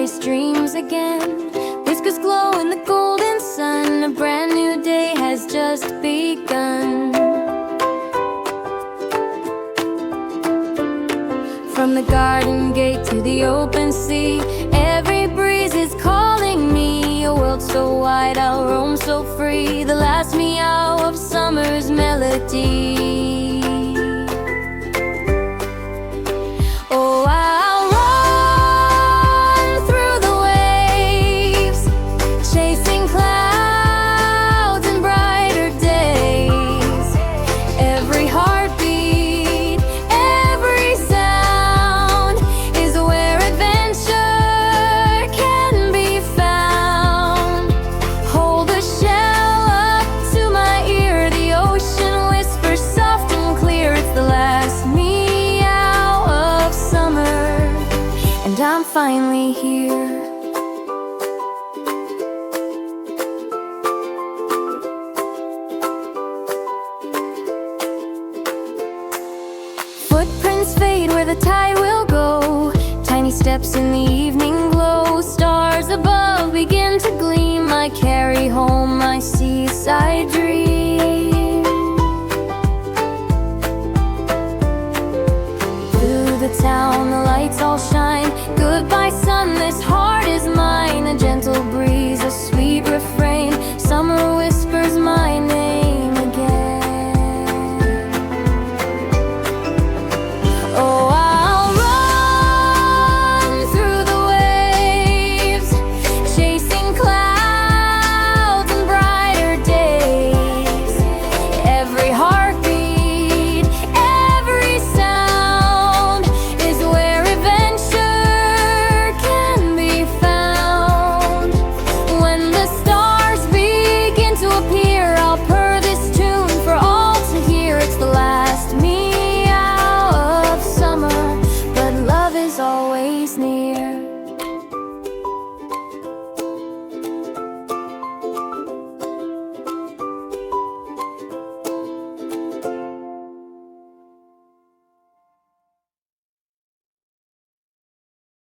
nice dreams again. Whiskers glow in the golden sun. A brand new day has just begun. From the garden gate to the open sea, every breeze is calling me. A world so wide, I'll roam so free. The last meow of summer's melody. Oh, I'll run through the waves, chasing clouds and brighter days. Every heartbeat, every sound is where adventure can be found. Hold a shell up to my ear, the ocean whispers soft and clear. It's the last meow of summer, and I'm finally here. Footprints fade where the tide will go. Tiny steps in the evening